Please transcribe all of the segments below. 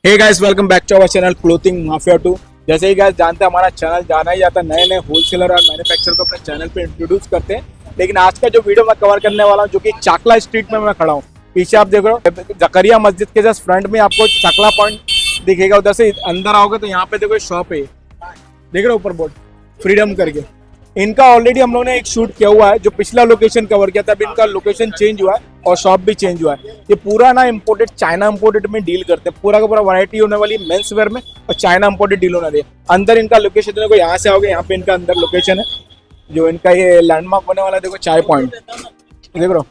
Hey guys, welcome back to our channel clothing mafia 2। जैसे ही guys जानते हैं हमारा चैनल जाना ही जाता है नए नए होलसेलर और मैन्युफैक्चरर को अपने चैनल पे इंट्रोड्यूस करते हैं। लेकिन आज का जो वीडियो मैं कवर करने वाला हूँ, जो कि चाकला स्ट्रीट में मैं खड़ा हूँ, पीछे आप देख रहे हो जकरिया मस्जिद के जस्ट फ्रंट में आपको चाकला पॉइंट दिखेगा। उधर से अंदर आओगे तो यहाँ पे देखो शॉप है, देख रहे हो ऊपर बोर्ड फ्रीडम करके। इनका ऑलरेडी हम लोगों ने एक शूट किया हुआ है, जो पिछला लोकेशन कवर किया था। अभी इनका लोकेशन चेंज हुआ है और शॉप भी चेंज हुआ है। ये पूरा ना इम्पोर्टेड चाइना इम्पोर्टेड में डील करते हैं, पूरा का पूरा वैरायटी होने वाली मेंस वेयर में और चाइना इम्पोर्टेड डील होने वाली है। अंदर इनका लोकेशन देखो, यहाँ से आओगे यहाँ पे इनका अंदर लोकेशन है, जो इनका ये लैंडमार्क होने वाला है। देखो चाय पॉइंट देख रहे हो,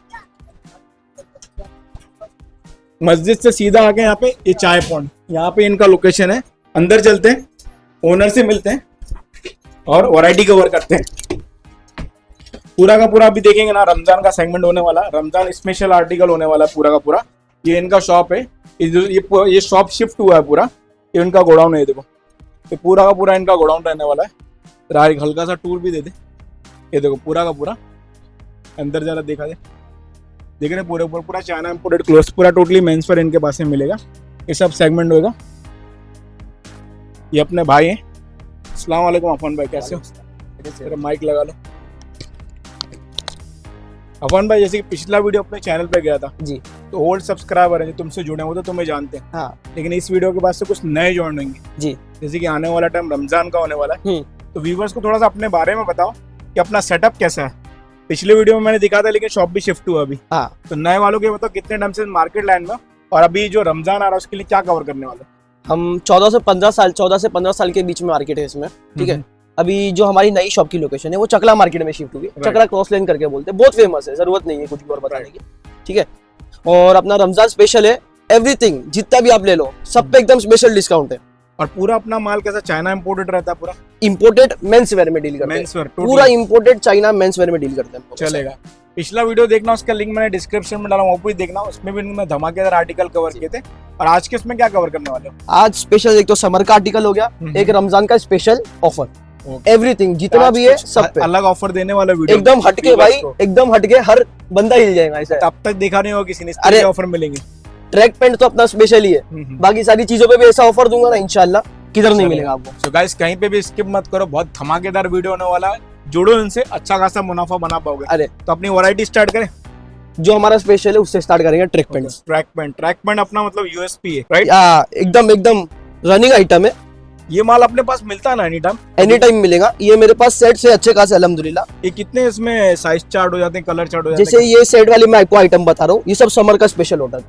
मस्जिद से सीधा आगे यहाँ पे ये चाय पॉइंट, यहाँ पे इनका लोकेशन है। अंदर चलते हैं, ओनर से मिलते हैं और वैरायटी कवर करते हैं पूरा का पूरा। अभी देखेंगे ना, रमजान का सेगमेंट होने वाला, रमजान स्पेशल आर्टिकल होने वाला है पूरा का पूरा। ये इनका शॉप है, ये शॉप शिफ्ट हुआ है पूरा। ये इनका गोडाउन है, देखो ये पूरा का पूरा इनका गोडाउन रहने वाला है। एक हल्का सा टूर भी दे दे, ये देखो पूरा का पूरा अंदर जरा देखा दे, देख रहे पूरे ऊपर पूरा चाइना इंपोर्टेड क्लोथ्स, पूरा टोटली मेंस वेयर इनके पास में मिलेगा। ये सब सेगमेंट होगा। ये अपने भाई हैं, अस्सलाम वालेकुम अफान भाई, कैसे हो? माइक लगा लो। अफान भाई, जैसे कि पिछला वीडियो अपने चैनल पे गया था जी, तो ओल्ड सब्सक्राइबर है जो तुमसे जुड़े हो तो तुम्हें जानते हैं। हाँ। लेकिन इस वीडियो के बाद से कुछ नए ज्वाइन होंगे जी, जैसे कि आने वाला टाइम रमजान का होने वाला है, तो व्यूवर्स को थोड़ा सा अपने बारे में बताओ कि अपना सेटअप कैसा है। पिछले वीडियो में मैंने दिखा था, लेकिन शॉप भी शिफ्ट हुआ अभी। हाँ। तो नए वालों के बताओ कितने टाइम से मार्केट लाइन में, और अभी जो रमजान आ रहा है उसके लिए क्या कवर करने वाले? हम 14 से 15 साल के बीच में मार्केट है इसमें, ठीक है। अभी जो हमारी नई शॉप की लोकेशन है वो चकला मार्केट में शिफ्ट हुई, चकला क्रॉस लेन करके बोलते हैं, बहुत फेमस है, जरूरत नहीं है कुछ भी और बताने की, ठीक है। और अपना रमजान स्पेशल है, एवरीथिंग जितना भी आप ले लो सब पे एकदम स्पेशल डिस्काउंट है। और पूरा अपना माल कैसा चाइना इंपोर्टेड रहता है? पूरा इंपोर्टेड मेंस वेयर में डील करते हैं, पूरा इंपोर्टेड चाइना मेंस वेयर में डील करते हैं। चलेगा, पिछला वीडियो देखना, उसका लिंक मैंने डिस्क्रिप्शन में डाला, वो भी देखना, उसमें भी मैं धमाकेदार आर्टिकल कवर किए थे। और आज के इसमें क्या कवर करने वाले हो? आज स्पेशल एक तो समर का आर्टिकल हो गया, एक रमजान का स्पेशल ऑफर, एवरीथिंग जितना भी है सब पे अलग ऑफर देने वाला वीडियो, एकदम हटके भाई, एकदम हटके, हर बंदा हिल जाएगा ऐसा। अब तक देखा नहीं होगा किसी ने, अरे ऑफर मिलेंगे। ट्रैक पैंट तो अपना स्पेशल ही है, बाकी सारी चीजों पे भी ऐसा ऑफर दूंगा ना इंशाल्लाह, किधर नहीं मिलेगा आपको। सो गाइस, कहीं पे भी स्किप मत करो, बहुत धमाकेदार वीडियो होने वाला है। जुड़ो इनसे, अच्छा खासा मुनाफा बना पाओगे। अरे तो अपनी वैरायटी स्टार्ट करें, जो हमारा स्पेशल है उससे स्टार्ट करेंगे। ट्रैक पैंट अपना मतलब यूएसपी है, राइट? एकदम रनिंग आइटम है। ये माल अपने पास मिलता है ना एनी टाइम मिलेगा। ये मेरे पास सेट से अच्छे खासे अल्हम्दुलिल्लाह। ये कितने इसमें साइज चार्ट हो जाते हैं, कलर चार्ट हो जाते हैं? जैसे ये सेट वाली मैं आपको आइटम बता रहा हूँ, ये सब समर का स्पेशल ऑर्डर,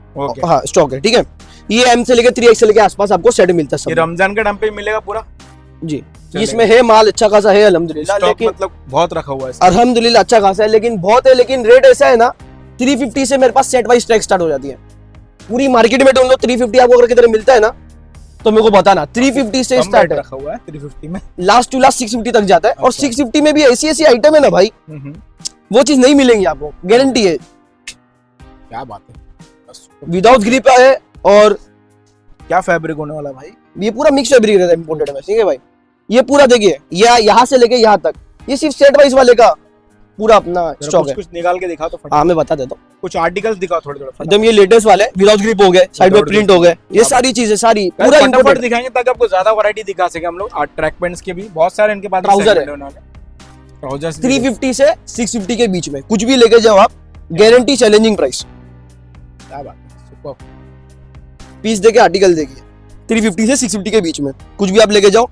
हाँ स्टॉक है, ठीक है। ये M से लेके 3XL के आसपास आपको सेट मिलता है। रमजान के टाइम पे मिलेगा पूरा जी, इसमें है माल अच्छा खासा है अल्हम्दुलिल्लाह, लेकिन मतलब बहुत रखा हुआ है अल्हम्दुलिल्लाह, अच्छा खासा है, लेकिन बहुत है। लेकिन रेट ऐसा है ना, 350 से मेरे पास सेट वाइज ट्रैक स्टार्ट हो जाती है। पूरी मार्केट में ढूंढ लो 350 आपको अगर किधर मिलता है ना, तो मेरे को बताना। 350 से स्टार्ट है, रखा हुआ है 350 में, लास्ट टू लास्ट 650 तक जाता है। और 650 में भी ऐसी आइटम है ना भाई, वो चीज नहीं मिलेंगी आपको, गारंटी है। क्या बात है, विदाउट ग्रिप है। और क्या फैब्रिक होने वाला भाई? ये पूरा मिक्स फैब्रिक रहता है इंपोर्टेड में, ठीक है भाई। ये पूरा देखिए, यहाँ से लेके यहाँ तक, ये सिर्फ सेट वाइज वाले का पूरा अपना स्टॉक है। कुछ निकाल के दिखा तो। हाँ मैं बता देता हूँ, कुछ आर्टिकल्स दिखाओ थोड़े एकदम। ये लेटेस्ट वाले विदाउट ग्रिप हो गए, साइड में प्रिंट हो गए, ये सारी चीजें सारी पूरा इंपोर्टेड दिखाएंगे ताकि आपको ज्यादा वैरायटी दिखा सके हम लोग। ट्रैक पैंट्स के भी बहुत सारे इनके पास ट्राउजर है, 350 से 650 के बीच में कुछ भी लेके जाओ आप, गारंटी चैलेंजिंग प्राइस। क्या बात है, सुपर। पीस देखिए, आर्टिकल देखिए, 350 से 650 के बीच में कुछ भी आप लेके जाओ।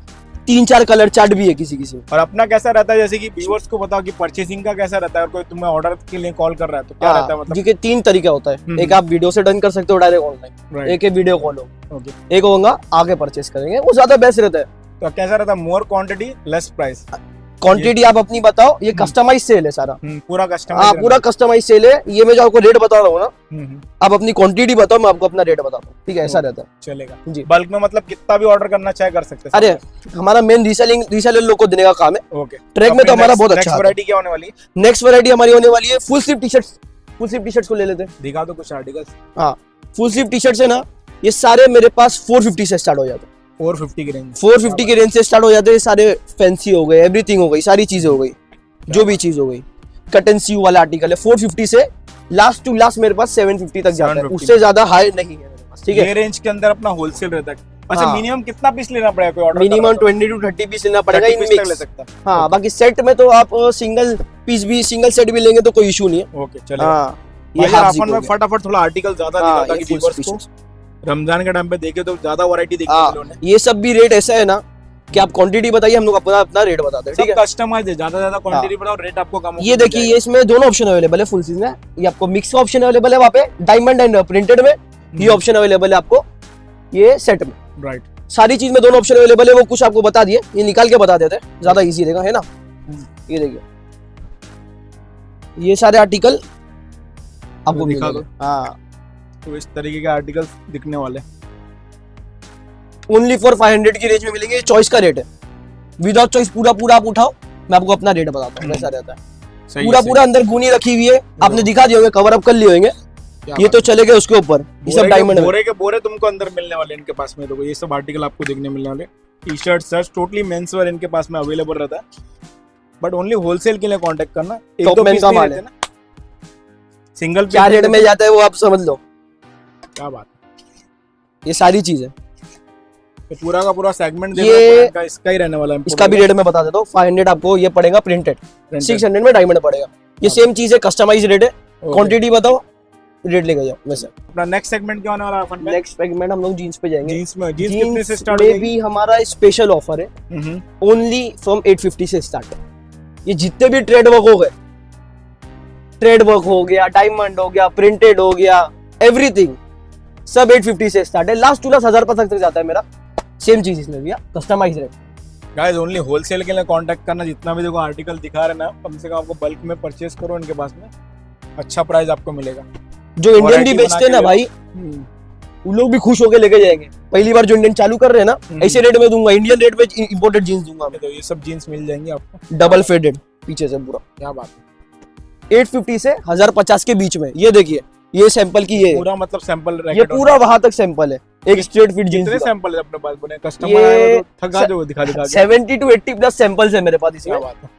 3-4 कलर चार्ट भी है किसी में। और अपना कैसा रहता है, जैसे कि व्यूअर्स को बताओ कि परचेसिंग का कैसा रहता है, और कोई तुम्हें ऑर्डर के लिए कॉल कर रहा है तो क्या रहता है? मतलब देखिए 3 तरीका होता है, एक आप वीडियो से डन कर सकते हो डायरेक्ट ऑनलाइन, एक है वीडियो कॉल हो, एक होगा आगे परचेस करेंगे, वो ज्यादा बेस्ट रहता है। तो कैसा रहता है? More quantity less price. Quantity आप अपनी बताओ, ये कस्टमाइज सेल है सारा, पूरा कस्टमाइज। हाँ पूरा कस्टमाइज सेल है। ये मैं जो आपको रेट बता रहा हूँ ना, आप अपनी क्वांटिटी बताओ, मैं आपको अपना रेट बताता हूँ, ठीक है? ऐसा रहता है। चलेगा जी। बल्क में मतलब कितना भी ऑर्डर करना चाहे कर सकते हैं। अरे हमारा मेन रीसेलर लोग को देने का काम है। ओके, ट्रैक में तो हमारा बहुत अच्छा। वैरायटी क्या होने वाली है? नेक्स्ट वैरायटी हमारी होने वाली है फुल स्लीव टी-शर्ट्स को ले लेते हैं। दिखा दो कुछ आर्टिकल्स। हाँ, फुल स्लीव टी-शर्ट्स है ना, ये सारे मेरे पास 450 से स्टार्ट हो जाते हैं। 450 की रेंज से स्टार्ट हो जाते हैं। सारे फैंसी हो गए, एवरीथिंग हो गई, सारी चीजें हो गई, जो भी चीज हो गई। कट एंड सीव वाला आर्टिकल है, 450 से लास्ट टू लास्ट मेरे पास 750 तक जाता है, उससे ज्यादा हाई नहीं है मेरे पास। ठीक है। ये रेंज के अंदर अपना होलसेल रहता है। अच्छा, हाँ। मिनिमम कितना पीस लेना पड़ेगा कोई ऑर्डर? मिनिमम 20 to 30 पीस लेना पड़ेगा इन पीस तक ले मिक्स। सकता है। हाँ, बाकी सेट में तो आप सिंगल पीस भी, सिंगल सेट भी लेंगे तो कोई इशू नहीं है। ओके चलिए। हाँ, ये half zip अपन हो में गया। फटाफट थोड़ा आर्टिकल ज्यादा हाँ, निकलता ये कि full व्यूअर्स को species। रमजान के टाइम पे देखे तो ज्यादा वैरायटी देखी हाँ, लोगों ने। ये सब भी रेट ऐसा है ना कि आप क्वांटिटी बताइए, हम लोग अपना अपना रेट बताते हैं, ठीक सब है। कस्टमाइज है, ज्यादा क्वांटिटी बताओ, रेट आपको कम ये देखिए, ये इसमें दोनों ऑप्शन अवेलेबल है फुल सीजन में। ये आपको मिक्स का ऑप्शन अवेलेबल है वहाँ पे डायमंड एंड प्रिंटेड में। ये ऑप्शन अवेलेबल है आपको ये सेट में। राइट। सारी चीज में दोनों ऑप्शन अवेलेबल है। वो कुछ आपको बता दिए, ये निकाल के बता देते हैं, ज्यादा इजी रहेगा, है ना। ये देखिए, ये सारे आर्टिकल आपको दिखा मिलेंगे। हाँ, तो इस तरीके के आर्टिकल्स दिखने वाले। ओनली फॉर 500 की रेंज में मिलेंगे। चॉइस का रेट है, विदाउट चॉइस पूरा आप उठाओ, मैं आपको अपना रेट बताता हूँ। ऐसा रहता है। सही पूरा अंदर गुनी रखी हुई है, आपने दिखा दिए होंगे, कवर अप कर लिए होंगे। ये तो चले गए उसके ऊपर, ये सब डायमंड है। बोरे के बोरे तुमको अंदर मिलने वाले इनके पास में। देखो ये सब आर्टिकल आपको देखने मिलने वाले। T shirt shirt totally men's wear इनके पास में अवेलेबल रहता है, बट ओनली होलसेल के लिए कांटेक्ट करना। एक Top दो man पीस का नहीं माल रहते ना, सिंगल क्या रेट में जाता है वो आप समझ लो। क्या बात। ये सारी चीज है। तो पूरा का पूरा सेगमेंट ये देखना इसका ही रहने वाला है। इसका भी रेट मैं बता देता हूँ। 500 आपको ये पड़ेगा प्रिंटेड, 600 में डायमंड पड़ेगा। ये सेम चीज है, कस्टमाइज रेट है। क्वांटिटी बताओ, रेट लेके जाओ वैसे। अपना नेक्स्ट सेगमेंट क्या होने वाला है अपन में? नेक्स्ट सेगमेंट हम लोग जीन्स पे जाएंगे। जीन्स में जीन्स कितने से जीन्स स्टार्ट में होगी? भी हमारा स्पेशल ऑफर है, ओनली फ्रॉम 850 से स्टार्ट है। ये जितने भी ट्रेड वर्क हो गए, ट्रेड वर्क हो गया, डायमंड हो गया, प्रिंटेड हो गया, एवरीथिंग सब 850 से स्टार्ट है। लास्ट टू लास्ट 1000 तक जाता है मेरा। सेम चीज इसमें भी customise rate. Guys only wholesale के लिए कांटेक्ट करना। जितना भी देखो आर्टिकल दिखा रहे ना, कम से कम आपको बल्क में परचेस करो इनके पास में, अच्छा प्राइस आपको मिलेगा। जो इंडियन भी Variety बेचते हैं बना ना के भाई, उन लोग भी खुश होके लेके जाएंगे। पहली बार जो इंडियन चालू कर रहे हैं ना, ऐसे रेट में दूंगा, इंडियन रेट में इंपोर्टेड जीन्स दूंगा मैं। तो ये सब जीन्स मिल जाएंगे आपको, डबल फेडेड पीछे से पूरा। क्या बात है। 850 से 1050 के बीच में। ये देखिए, ये सैंपल की ये पूरा मतलब सैंपल ये पूरा वहां तक सैंपल है। एक स्ट्रेट फिट जींस कितने सैंपल है अपने पास बने? ये कस्टमर आए तो थका दो दिखा दिखा के। 70 to 80 प्लस सैंपल्स है मेरे पास इसमें। क्या बात है।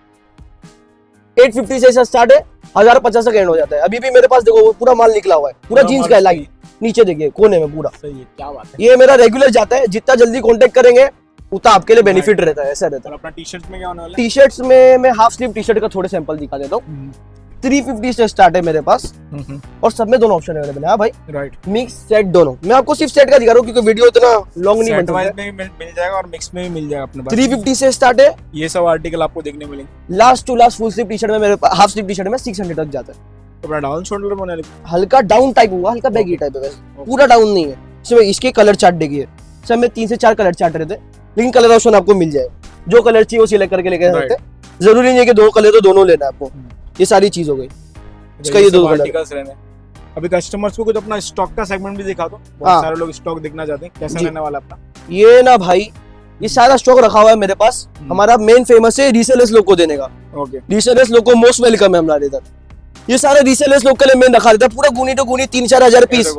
850 से स्टार्ट है, 1050 तक एंड हो जाता है। अभी भी मेरे पास देखो, वो पूरा माल निकला हुआ है, पूरा जीन्स का है लाइन। नीचे देखिए कोने में पूरा सही है, क्या बात है। ये मेरा रेगुलर जाता है। जितना जल्दी कांटेक्ट करेंगे उतना आपके लिए बेनिफिट रहता है, ऐसा रहता और है। अपना टी शर्ट में क्या होने वाला है? टी शर्ट्स में मैं हाफ स्लीव टी शर्ट का थोड़े सैंपल दिखा देता हूँ। 350 से स्टार्ट है मेरे पास, और सब में दोनों ऑप्शन अवेलेबल है। हाँ भाई, राइट। मिक्स सेट दोनों। मैं आपको सिर्फ सेट का दिखा रहा हूँ क्योंकि वीडियो इतना लॉन्ग नहीं सेट बनता वाइज है। में भी मिल जाएगा और मिक्स में भी मिल जाएगा अपने पास। 350 से स्टार्ट है। ये सब आर्टिकल आपको देखने मिलेंगे। Last to last full sleeve T shirt में मेरे हाफ स्लीव टी शर्ट में 600 तक जाता है। अपना डाउन शोल्डर बना हल्का डाउन टाइप हुआ, हल्का बैगी टाइप है वैसे, पूरा डाउन नहीं है। इसमें इसके कलर चार्ट देखिए, सब में 3 से 4 कलर चार्ट रहते हैं, लेकिन कलर ऑप्शन आपको मिल जाएगा। जो कलर चाहिए वो सिलेक्ट करके लेके जा सकते हैं। जरूरी नहीं है कि 2 कलर तो दोनों लेना है आपको। ये सारी चीज हो गई। इसका ये 2 कलर आर्टिकल्स रहने। अभी कस्टमर्स को कुछ अपना स्टॉक का सेगमेंट भी दिखा दो। हाँ। बहुत सारे लोग स्टॉक देखना चाहते हैं, कैसा जी। रहने वाला अपना? ये ना भाई, ये सारा स्टॉक रखा हुआ है मेरे पास। हमारा मेन फेमस है रीसेलर्स लोग को देने का। ओके। रीसेलर्स लोग को मोस्ट वेलकम है हमारे इधर। ये सारे रीसेलर्स लोग के लिए मैंने रखा देता है। पूरा गुनी टू गुनी 3-4 हजार पीस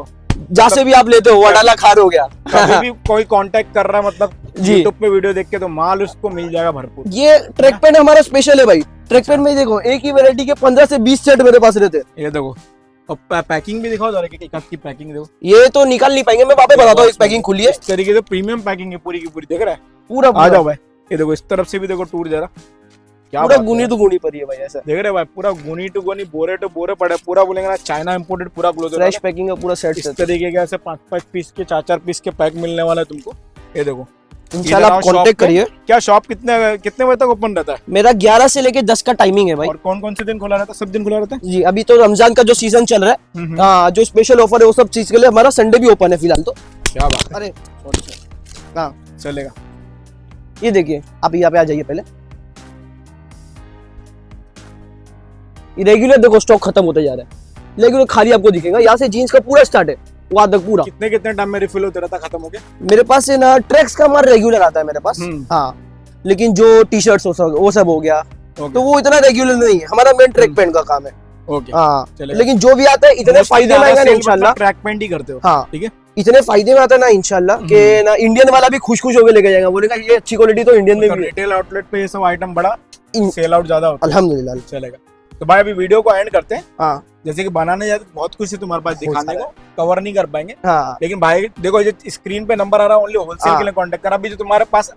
जहाँ से भी आप लेते हो। वडाला खार हो गया। कभी भी कोई कांटेक्ट कर रहा है मतलब जी। यूट्यूब पे वीडियो देख के, तो माल उसको मिल जाएगा भरपूर। ये ट्रैक पैंट हमारा स्पेशल है भाई। ट्रैक पैंट में देखो, एक ही वैरायटी के 15 से 20 सेट मेरे पास रहते हैं। ये देखो, और पैकिंग भी दिखाओ जरा, एक की पैकिंग देखो। ये तो निकाल नहीं पाएंगे, मैं वापस बताता हूँ। एक पैकिंग खुली है, इस तरीके से प्रीमियम पैकिंग है पूरी की पूरी, देख रहा है? पूरा आ जाओ भाई, ये देखो इस तरफ से भी देखो टूर जरा, क्या पूरा बात है। गुनी तो गुनी पर ही है भाई। ऐसा देख रहे भाई, पूरा गुनी टू गुनी, बोरे टू बोरे पड़े, पूरा बोलेंगे ना चाइना इंपोर्टेड पूरा क्लोथ। फ्रेश पैकिंग का पूरा सेट इस तरीके के ऐसे 5-5 पीस के 4-4 पीस के पैक मिलने वाला है तुमको। ये देखो, इंशाल्लाह आप इधर आओ कांटेक्ट shop पे। करिए। क्या शॉप कितने बजे तक ओपन रहता है? मेरा 11 से लेके 10 का टाइमिंग है भाई। और कौन कौन से दिन खुला रहता है? सब दिन खुला रहता है? जी, अभी तो रमजान का जो सीजन चल रहा है, हाँ, जो स्पेशल ऑफर है वो सब चीज के लिए हमारा संडे भी ओपन है फिलहाल तो। क्या बात है। अरे हाँ, चलेगा। ये देखिए, आप यहाँ पे आ जाइए पहले। रेगुलर देखो स्टॉक खत्म होते जा रहा है। रेगुलर खाली आपको दिखेगा। यहाँ से जीन्स का पूरा स्टार्ट है, वहां तक पूरा। कितने टाइम में रिफिल होता रहता, खत्म हो गया? मेरे पास है ना, ट्रैक्स का हमारा रेगुलर आता है मेरे पास। हाँ, लेकिन जो टी शर्ट्स वो सब हो गया, तो वो इतना रेगुलर नहीं है। हमारा मेन ट्रैक पैंट का काम है। ओके। हाँ, चलेगा। लेकिन जो भी आता है इतने फायदे में आएगा ना इंशाल्लाह। ट्रैक पैंट ही करते हो? हाँ, ठीक है। इतने फायदे में आता है ना इंशाल्लाह कि ना इंडियन वाला भी खुश खुश होकर लेके जाएगा, बोलेगा ये अच्छी क्वालिटी तो इंडियन में भी है। रिटेल आउटलेट पे ये सब आइटम बड़ा सेल आउट ज्यादा होता अल्हम्दुलिल्लाह। है। चलेगा। तो भाई अभी वीडियो को एंड करते हैं। हाँ, जैसे कि बनाने जाते बहुत कुछ है तुम्हारे पास दिखाने सारा को, कवर नहीं कर पाएंगे। हाँ लेकिन भाई देखो जो स्क्रीन पे नंबर आ रहा है ओनली होलसेल हाँ। के लिए कांटेक्ट कर। अभी जो तुम्हारे पास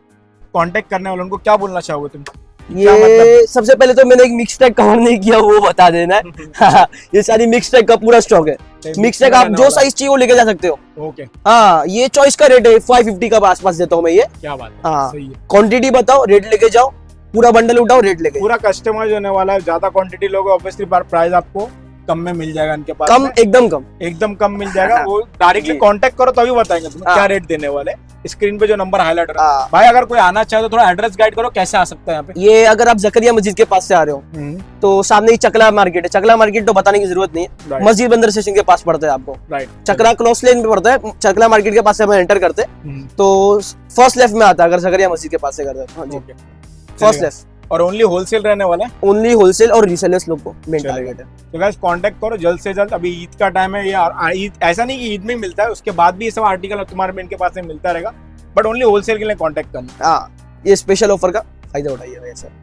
कांटेक्ट करने वाले उनको क्या बोलना चाहोगे तुम? क्या ये सबसे पहले तो मैंने एक मिक्स टैग कवर नहीं किया वो बता देना है। ये सारी मिक्स टैग का पूरा स्टॉक है। मिक्स टैग आप जो साइज चाहिए वो लेके जा सकते हो। ओके, हाँ ये चॉइस का रेट है 550 का आसपास देता हूँ मैं ये। क्या बात है, हाँ सही है। क्वांटिटी बताओ, रेट लेके जाओ, पूरा बंडल उठाओ, रेट लेके पूरा कस्टमाइज होने वाला है, ज्यादा क्वांटिटी लोगे ऑब्वियसली प्राइस आपको कम में मिल जाएगा इनके पास कम, में। एकदम कम। एकदम कम मिल जाएगा। वो डायरेक्टली जी। कांटेक्ट करो तभी बताएंगे तुम्हें हाँ। क्या रेट देने वाले। स्क्रीन पे जो नंबर हाईलाइट हो रहा है। हाँ। भाई अगर कोई आना चाहे तो थोड़ा एड्रेस गाइड करो, कैसे आ सकता है यहाँ पे? ये अगर आप जकरिया मस्जिद के पास से आ रहे हो तो सामने ही चकला मार्केट है। चकला मार्केट तो बताने की जरूरत नहीं है, Right. मस्जिद बंदर स्टेशन के पास पड़ता है आपको। राइट, चकला क्रॉस लेन पे पड़ता है। चकला मार्केट के पास से हम एंटर करते हैं तो फर्स्ट लेफ्ट में आता है, अगर जकरिया मस्जिद के पास से करते हैं। हाँ जी, फर्स्ट लेफ्ट। और ओनली होलसेल रहने वाला है। ओनली होलसेल और रीसेलर्स लोग को मेन चलेगा। टारगेट है। तो गाइस कांटेक्ट करो जल्द से जल्द। अभी ईद का टाइम है, ये ईद ऐसा नहीं कि ईद में ही मिलता है, उसके बाद भी ये सब आर्टिकल तुम्हारे में इनके पास में मिलता रहेगा, बट ओनली होलसेल के लिए कांटेक्ट करना। हाँ ये स्पेशल ऑफर का फायदा उठाइए वैसे।